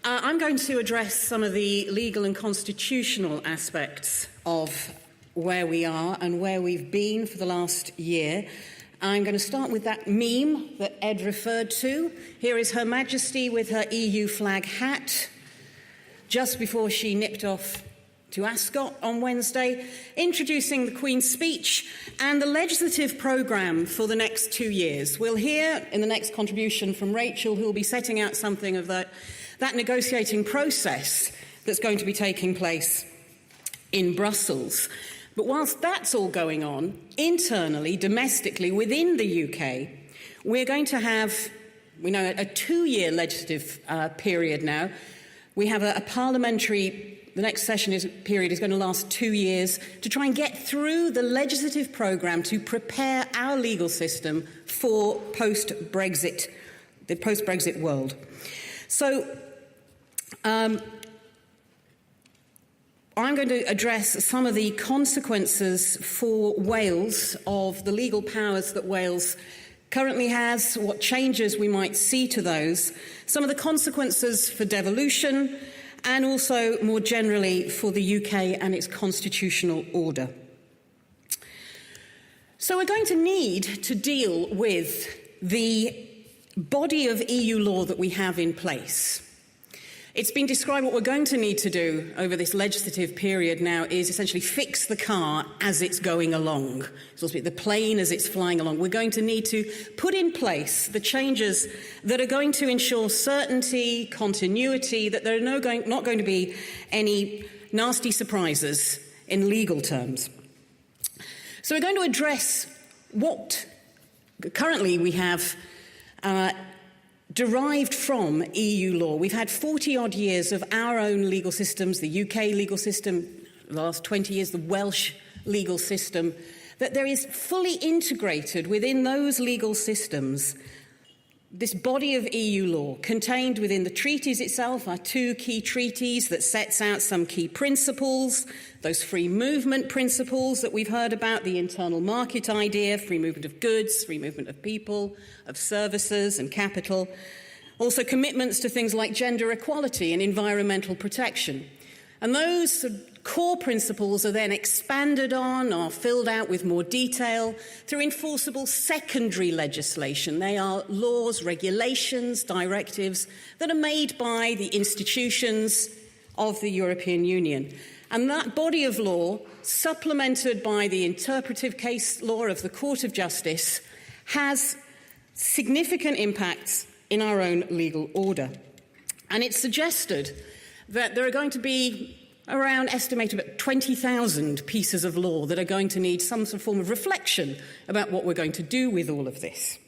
I'm going to address some of the legal and constitutional aspects of where we are and where we've been for the last year. I'm going to start with that meme that Ed referred to. Here is Her Majesty with her EU flag hat, just before she nipped off to Ascot on Wednesday, introducing the Queen's speech and the legislative programme for the next 2 years. We'll hear in the next contribution from Rachel, who will be setting out something of that negotiating process that's going to be taking place in Brussels. But whilst that's all going on, internally, domestically, within the UK, we're going to have, we know, a 2-year legislative period now. We have a parliamentary, the next period is going to last 2 years to try and get through the legislative programme to prepare our legal system for post-Brexit, the post-Brexit world. So, I'm going to address some of the consequences for Wales of the legal powers that Wales currently has, what changes we might see to those, some of the consequences for devolution, and also more generally for the UK and its constitutional order. So we're going to need to deal with the body of EU law that we have in place. It's been described what we're going to need to do over this legislative period now is essentially fix the car as it's going along. So to speak, the plane as it's flying along. We're going to need to put in place the changes that are going to ensure certainty, continuity, that there are not going to be any nasty surprises in legal terms. So we're going to address what currently we have derived from EU law. We've had 40-odd years of our own legal systems, the UK legal system, the last 20 years, the Welsh legal system, that there is fully integrated within those legal systems this body of EU law contained within the treaties itself, our 2 key treaties that sets out some key principles, those free movement principles that we've heard about, the internal market idea, free movement of goods, free movement of people, of services and capital. Also commitments to things like gender equality and environmental protection. And those core principles are then expanded on or filled out with more detail through enforceable secondary legislation. They are laws, regulations, directives that are made by the institutions of the European Union. And that body of law, supplemented by the interpretive case law of the Court of Justice, has significant impacts in our own legal order. And it's suggested that there are going to be estimated about 20,000 pieces of law that are going to need some sort of form of reflection about what we're going to do with all of this.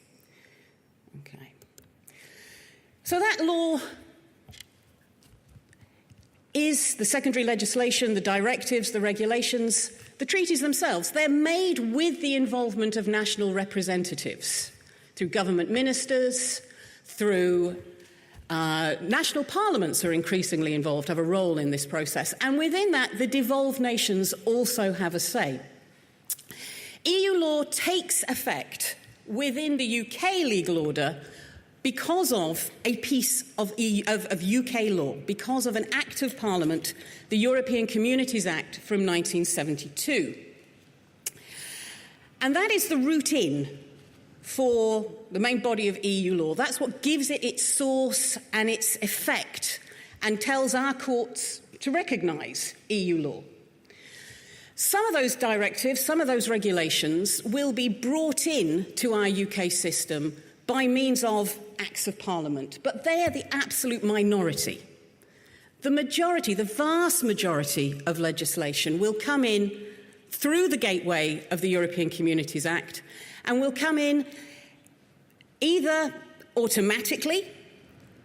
Okay. So that law is the secondary legislation, the directives, the regulations, the treaties themselves. They're made with the involvement of national representatives, through government ministers, through national parliaments are increasingly involved, have a role in this process. And within that, the devolved nations also have a say. EU law takes effect within the UK legal order because of a piece of UK law, because of an Act of Parliament, the European Communities Act from 1972. And that is the route in for the main body of EU law. That's what gives it its source and its effect and tells our courts to recognise EU law. Some of those directives, some of those regulations will be brought in to our UK system by means of Acts of Parliament, but they are the absolute minority. The majority, the vast majority of legislation will come in through the gateway of the European Communities Act and will come in either automatically,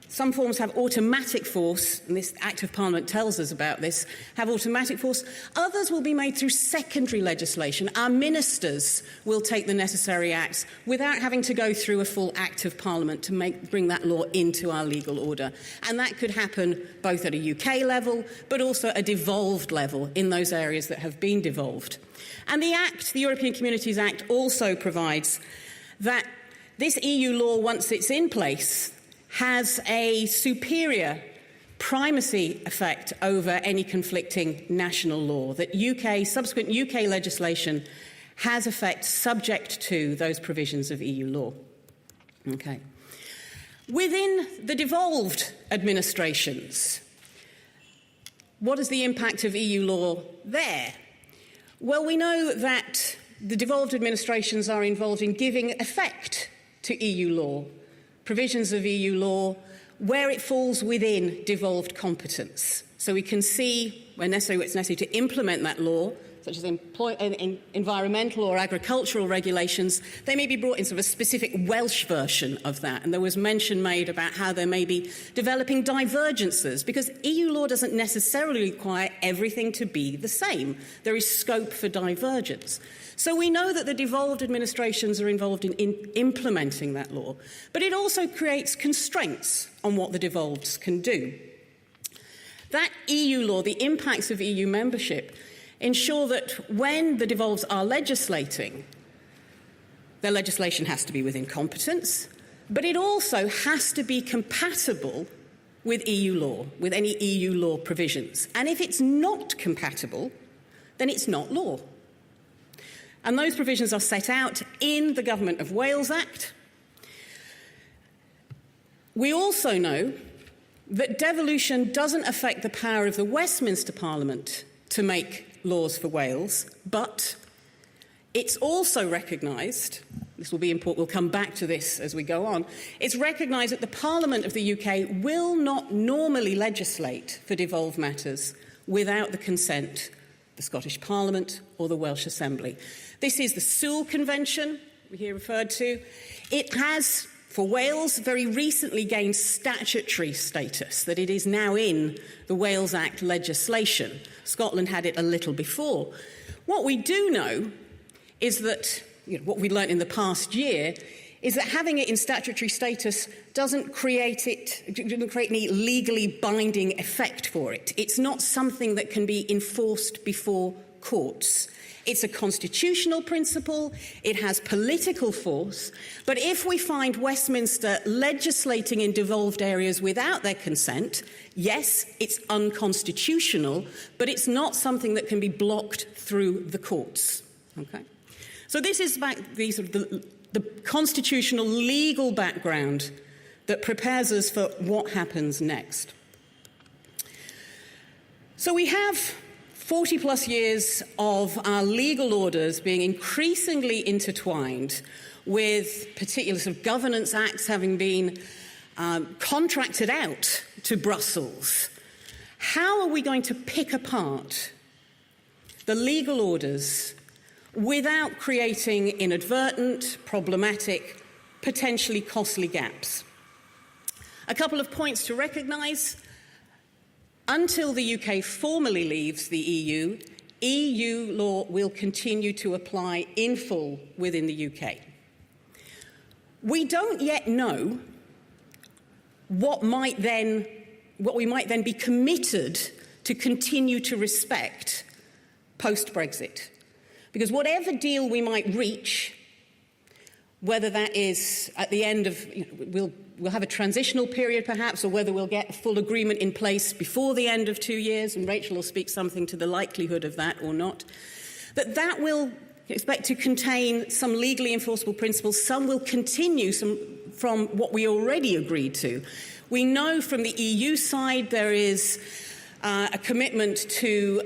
some forms have automatic force, and this Act of Parliament tells us about this, have automatic force. Others will be made through secondary legislation. Our ministers will take the necessary acts without having to go through a full Act of Parliament to bring that law into our legal order. And that could happen both at a UK level, but also a devolved level in those areas that have been devolved. And the Act, the European Communities Act, also provides that this EU law, once it's in place, has a superior primacy effect over any conflicting national law, that subsequent UK legislation has effect subject to those provisions of EU law. Okay. Within the devolved administrations, what is the impact of EU law there? Well, we know that the devolved administrations are involved in giving effect to EU law, provisions of EU law, where it falls within devolved competence. So we can see when it's necessary to implement that law, such as environmental or agricultural regulations, they may be brought in sort of a specific Welsh version of that. And there was mention made about how there may be developing divergences, because EU law doesn't necessarily require everything to be the same. There is scope for divergence. So we know that the devolved administrations are involved in implementing that law, but it also creates constraints on what the devolveds can do. That EU law, the impacts of EU membership, ensure that when the devolveds are legislating, their legislation has to be within competence, but it also has to be compatible with EU law, with any EU law provisions. And if it's not compatible, then it's not law. And those provisions are set out in the Government of Wales Act. We also know that devolution doesn't affect the power of the Westminster Parliament to make laws for Wales, but it's also recognised, this will be important, we'll come back to this as we go on, it's recognised that the Parliament of the UK will not normally legislate for devolved matters without the consent of the Scottish Parliament or the Welsh Assembly. This is the Sewell Convention, we hear referred to. It has, for Wales, very recently gained statutory status, that it is now in the Wales Act legislation. Scotland had it a little before. What we do know is that, what we learnt in the past year, is that having it in statutory status doesn't create any legally binding effect for it. It's not something that can be enforced before courts. It's a constitutional principle, it has political force, but if we find Westminster legislating in devolved areas without their consent, yes, it's unconstitutional, but it's not something that can be blocked through the courts. Okay? So this is the constitutional legal background that prepares us for what happens next. So we have 40-plus years of our legal orders being increasingly intertwined with particular sort of governance acts having been contracted out to Brussels. How are we going to pick apart the legal orders without creating inadvertent, problematic, potentially costly gaps? A couple of points to recognise. Until the UK formally leaves the EU, EU law will continue to apply in full within the UK. We don't yet know what we might then be committed to continue to respect post-Brexit. Because whatever deal we might reach, whether that is at the end of, we'll have a transitional period perhaps, or whether we'll get full agreement in place before the end of 2 years, and Rachel will speak something to the likelihood of that or not, that will expect to contain some legally enforceable principles. Some will continue from what we already agreed to. We know from the EU side there is a commitment to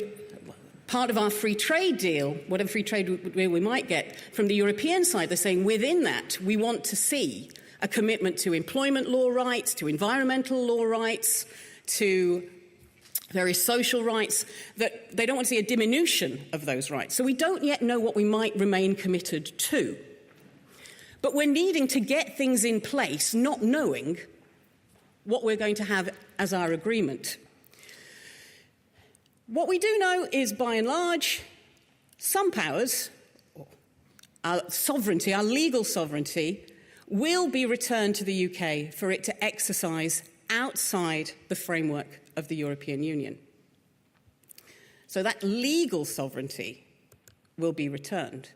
part of our free trade deal, whatever free trade deal we might get. From the European side, they're saying within that we want to see a commitment to employment law rights, to environmental law rights, to various social rights, that they don't want to see a diminution of those rights. So we don't yet know what we might remain committed to. But we're needing to get things in place, not knowing what we're going to have as our agreement. What we do know is, by and large, some powers, our sovereignty, our legal sovereignty, will be returned to the UK for it to exercise outside the framework of the European Union. So that legal sovereignty will be returned.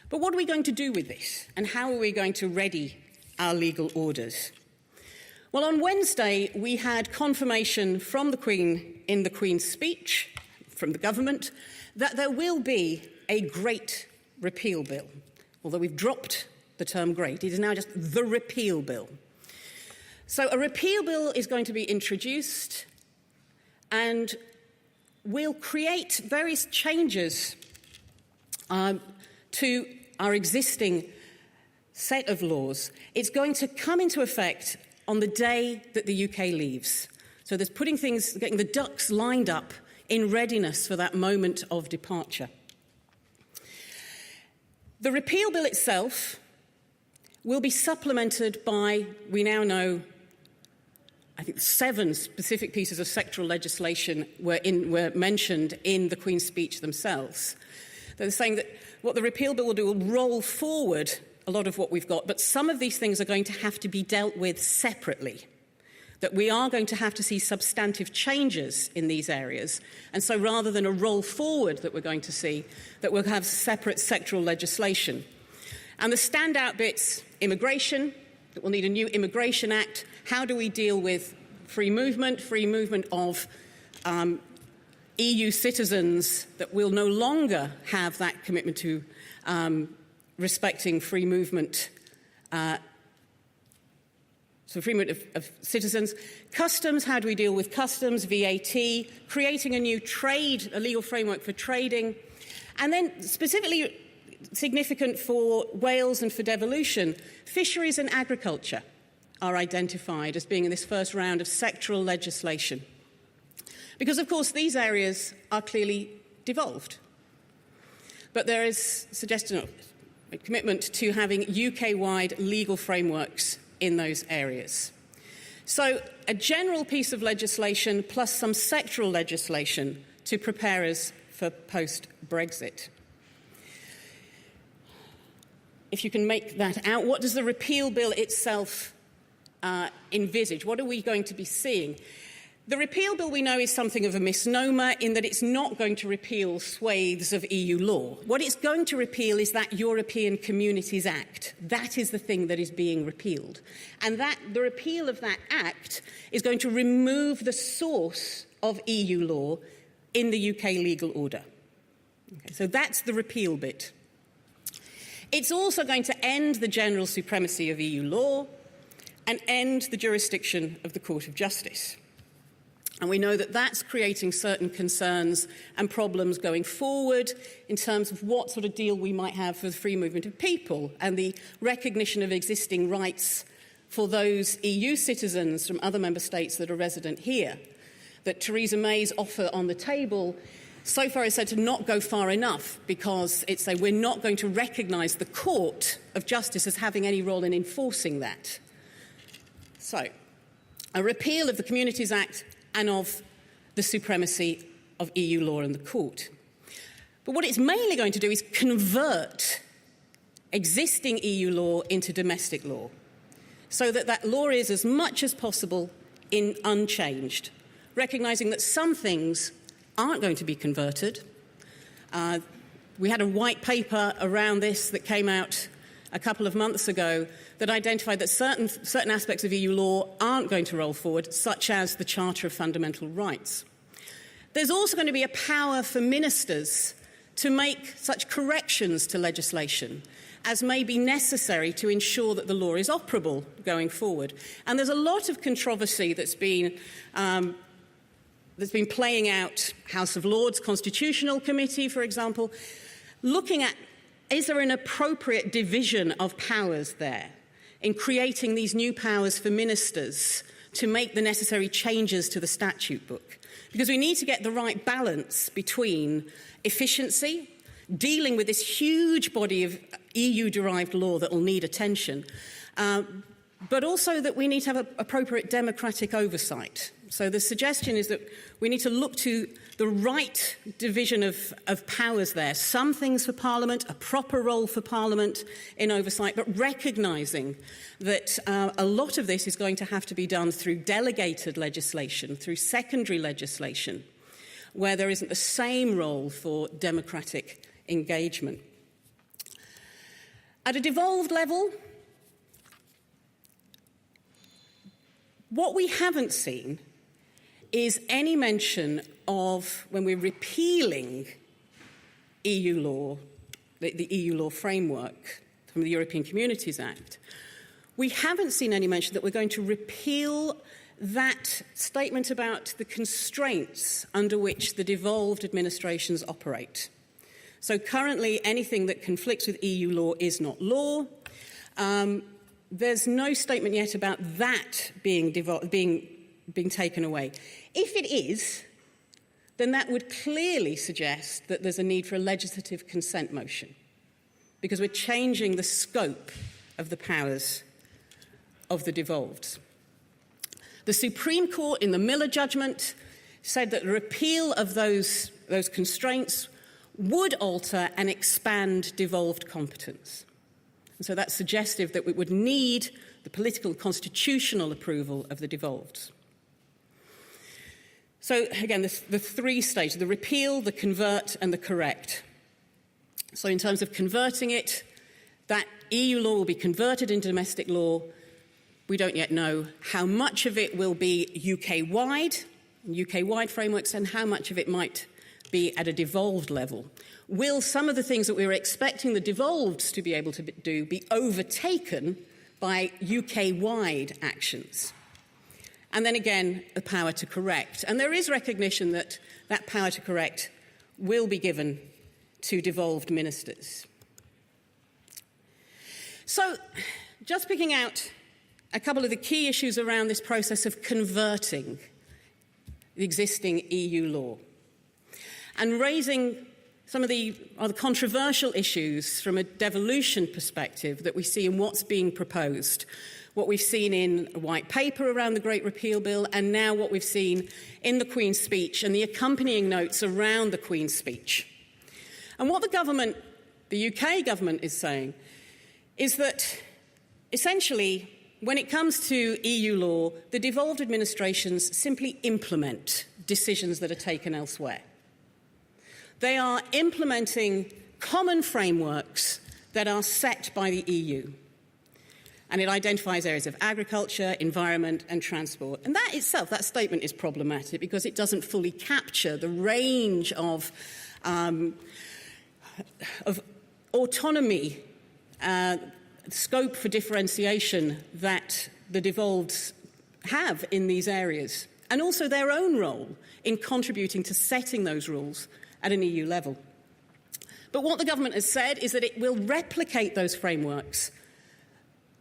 But what are we going to do with this? And how are we going to ready our legal orders? Well, on Wednesday, we had confirmation from the Queen in the Queen's speech, from the government, that there will be a great repeal bill. Although we've dropped the term great, it is now just the repeal bill. So a repeal bill is going to be introduced and will create various changes to our existing set of laws. It's going to come into effect on the day that the UK leaves. So there's getting the ducks lined up in readiness for that moment of departure. The repeal bill itself will be supplemented by, we now know, I think 7 specific pieces of sectoral legislation were mentioned in the Queen's speech themselves. They're saying that what the repeal bill will do will roll forward a lot of what we've got, but some of these things are going to have to be dealt with separately, that we are going to have to see substantive changes in these areas. And so rather than a roll forward that we're going to see, that we'll have separate sectoral legislation. And the standout bits, immigration, that we'll need a new Immigration Act. How do we deal with free movement of EU citizens, that will no longer have that commitment to respecting free movement, so free movement of citizens. Customs, how do we deal with customs, VAT, creating a new a legal framework for trading, and then specifically significant for Wales and for devolution, fisheries and agriculture are identified as being in this first round of sectoral legislation. Because, of course, these areas are clearly devolved. But there is a commitment to having UK-wide legal frameworks in those areas. So a general piece of legislation plus some sectoral legislation to prepare us for post-Brexit. If you can make that out, what does the repeal bill itself envisage? What are we going to be seeing? The repeal bill, we know, is something of a misnomer in that it's not going to repeal swathes of EU law. What it's going to repeal is that European Communities Act. That is the thing that is being repealed. And the repeal of that act is going to remove the source of EU law in the UK legal order. Okay, so that's the repeal bit. It's also going to end the general supremacy of EU law and end the jurisdiction of the Court of Justice. And we know that that's creating certain concerns and problems going forward in terms of what sort of deal we might have for the free movement of people and the recognition of existing rights for those EU citizens from other member states that are resident here. That Theresa May's offer on the table so far is said to not go far enough, because it's saying we're not going to recognise the Court of Justice as having any role in enforcing that. So, a repeal of the Communities Act and of the supremacy of EU law in the court. But what it's mainly going to do is convert existing EU law into domestic law, so that that law is as much as possible unchanged, recognising that some things aren't going to be converted. We had a white paper around this that came out a couple of months ago that identified that certain aspects of EU law aren't going to roll forward, such as the Charter of Fundamental Rights. There's also going to be a power for ministers to make such corrections to legislation as may be necessary to ensure that the law is operable going forward. And there's a lot of controversy that's been playing out. House of Lords Constitutional Committee, for example, looking at, is there an appropriate division of powers there in creating these new powers for ministers to make the necessary changes to the statute book? Because we need to get the right balance between efficiency, dealing with this huge body of EU-derived law that will need attention, but also that we need to have appropriate democratic oversight. So the suggestion is that we need to look to the right division of powers there. Some things for Parliament, a proper role for Parliament in oversight, but recognising that a lot of this is going to have to be done through delegated legislation, through secondary legislation, where there isn't the same role for democratic engagement. At a devolved level, What we haven't seen is any mention of, when we're repealing EU law, the EU law framework from the European Communities Act, we haven't seen any mention that we're going to repeal that statement about the constraints under which the devolved administrations operate. So currently, anything that conflicts with EU law is not law. There's no statement yet about that being taken away. If it is, then that would clearly suggest that there's a need for a legislative consent motion, because we're changing the scope of the powers of the devolved. The Supreme Court, in the Miller judgment, said that the repeal of those constraints would alter and expand devolved competence. And so that's suggestive that we would need the political and constitutional approval of the devolved. So again, the three stages: the repeal, the convert, and the correct. So in terms of converting it, that EU law will be converted into domestic law. We don't yet know how much of it will be UK-wide frameworks, and how much of it might be at a devolved level. Will some of the things that we were expecting the devolved to be able to do be overtaken by UK-wide actions? And then again, the power to correct. And there is recognition that that power to correct will be given to devolved ministers. So, just picking out a couple of the key issues around this process of converting the existing EU law, and raising some of the rather controversial issues from a devolution perspective that we see in what's being proposed, what we've seen in a white paper around the Great Repeal Bill, and now what we've seen in the Queen's speech and the accompanying notes around the Queen's speech. And what the UK government is saying is that essentially, when it comes to EU law, the devolved administrations simply implement decisions that are taken elsewhere. They are implementing common frameworks that are set by the EU. And it identifies areas of agriculture, environment, and transport. And that itself, that statement, is problematic because it doesn't fully capture the range of autonomy, scope for differentiation that the devolved have in these areas, and also their own role in contributing to setting those rules at an EU level. But what the government has said is that it will replicate those frameworks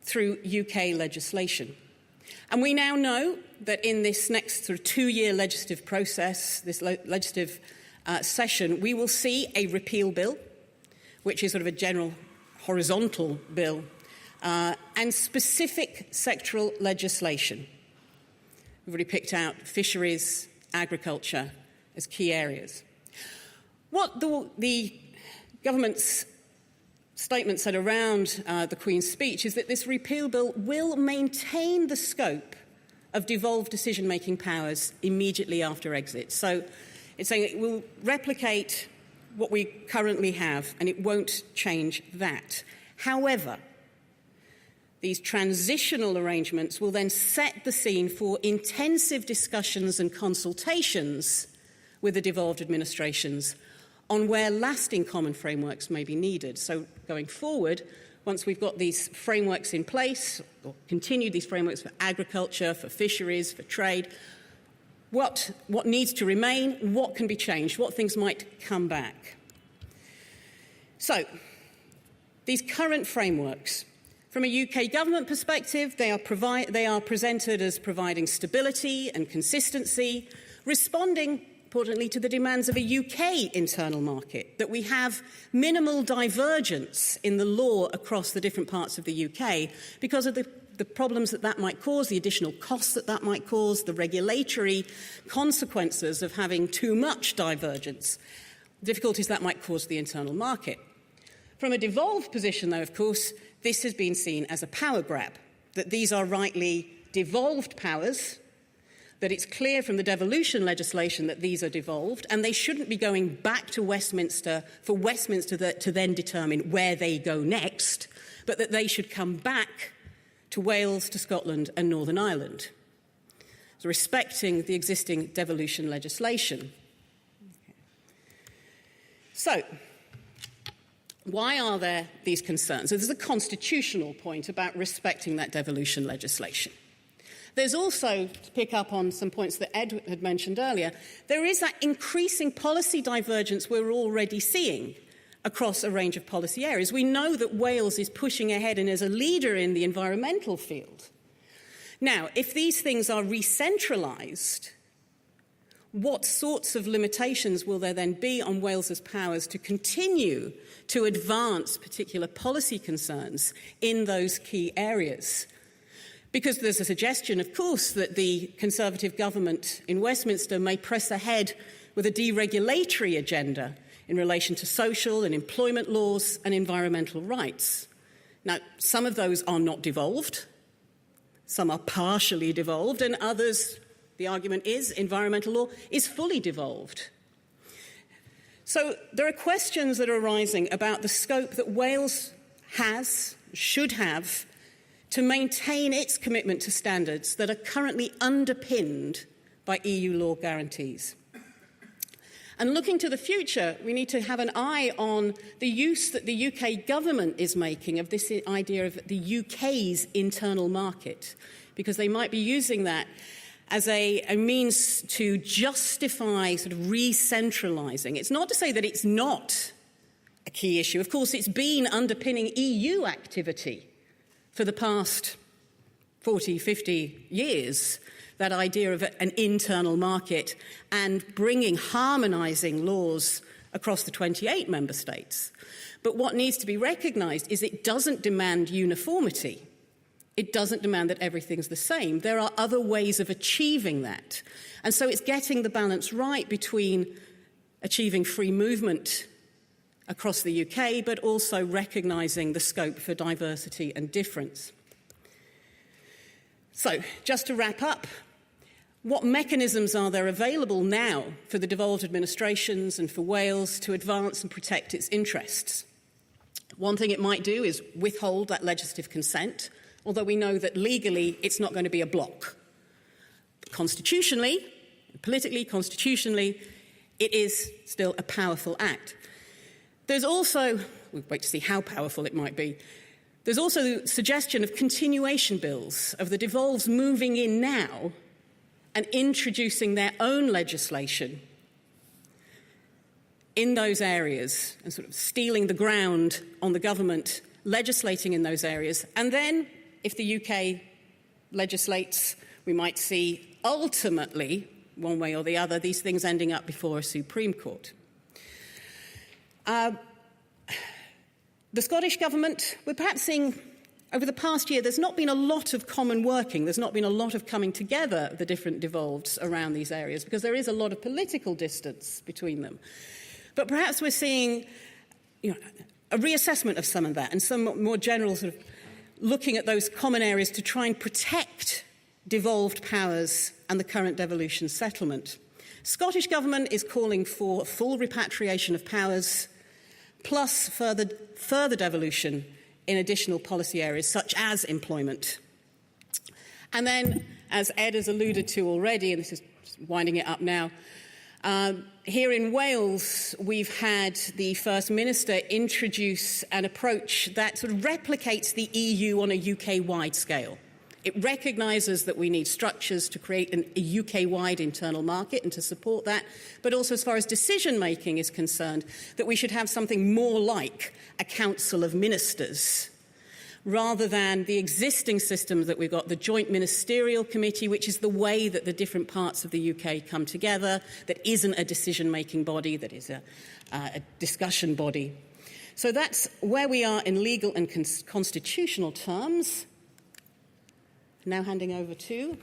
through UK legislation. And we now know that in this next sort of 2-year legislative process, this legislative session, we will see a repeal bill, which is sort of a general horizontal bill, and specific sectoral legislation. We've already picked out fisheries, agriculture as key areas. What the government's statement said around the Queen's speech is that this repeal bill will maintain the scope of devolved decision-making powers immediately after exit. So it's saying it will replicate what we currently have, and it won't change that. However, these transitional arrangements will then set the scene for intensive discussions and consultations with the devolved administrations on where lasting common frameworks may be needed. So going forward, once we've got these frameworks in place, or continue these frameworks for agriculture, for fisheries, for trade, what needs to remain, what can be changed, what things might come back. So, these current frameworks, from a UK government perspective, they are presented as providing stability and consistency, responding, importantly, to the demands of a UK internal market, that we have minimal divergence in the law across the different parts of the UK because of the problems that might cause, the additional costs that might cause, the regulatory consequences of having too much divergence, difficulties that might cause the internal market. From a devolved position, though, of course, this has been seen as a power grab, that these are rightly devolved powers, that it's clear from the devolution legislation that these are devolved, and they shouldn't be going back to Westminster for Westminster to then determine where they go next, but that they should come back to Wales, to Scotland and Northern Ireland. respecting the existing devolution legislation. So, why are there these concerns? So there's a constitutional point about respecting that devolution legislation. There's also, to pick up on some points that Ed had mentioned earlier, there is that increasing policy divergence we're already seeing across a range of policy areas. We know that Wales is pushing ahead and is a leader in the environmental field. Now, if these things are re-centralised, what sorts of limitations will there then be on Wales's powers to continue to advance particular policy concerns in those key areas? Because there's a suggestion, of course, that the Conservative government in Westminster may press ahead with a deregulatory agenda in relation to social and employment laws and environmental rights. Now, some of those are not devolved, some are partially devolved, and others, the argument is, environmental law is fully devolved. So there are questions that are arising about the scope that Wales has, should have, to maintain its commitment to standards that are currently underpinned by EU law guarantees. And looking to the future, we need to have an eye on the use that the UK government is making of this idea of the UK's internal market, because they might be using that as a means to justify sort of re-centralising. It's not to say that it's not a key issue. Of course, it's been underpinning EU activity for the past 40, 50 years, that idea of an internal market and bringing, harmonising laws across the 28 member states. But what needs to be recognised is it doesn't demand uniformity. It doesn't demand that everything's the same. There are other ways of achieving that. And so it's getting the balance right between achieving free movement across the UK, but also recognising the scope for diversity and difference. So, just to wrap up, what mechanisms are there available now for the devolved administrations and for Wales to advance and protect its interests? One thing it might do is withhold that legislative consent, although we know that legally it's not going to be a block. But constitutionally, politically, constitutionally, it is still a powerful act. There's also, we'll wait to see how powerful it might be, there's also the suggestion of continuation bills, of the devolves moving in now and introducing their own legislation in those areas and sort of stealing the ground on the government legislating in those areas. And then, if the UK legislates, we might see ultimately, one way or the other, these things ending up before a Supreme Court. The Scottish Government, we're perhaps seeing over the past year, there's not been a lot of common working, there's not been a lot of coming together of the different devolveds around these areas, because there is a lot of political distance between them. But perhaps we're seeing a reassessment of some of that and some more general sort of looking at those common areas to try and protect devolved powers and the current devolution settlement. Scottish Government is calling for full repatriation of powers, plus further devolution in additional policy areas such as employment. And then, as Ed has alluded to already, and this is winding it up now, here in Wales, we've had the First Minister introduce an approach that sort of replicates the EU on a UK-wide scale. It recognises that we need structures to create a UK-wide internal market and to support that, but also as far as decision-making is concerned, that we should have something more like a Council of Ministers, rather than the existing systems that we've got, the Joint Ministerial Committee, which is the way that the different parts of the UK come together, that isn't a decision-making body, that is a discussion body. So that's where we are in legal and constitutional terms. Now handing over to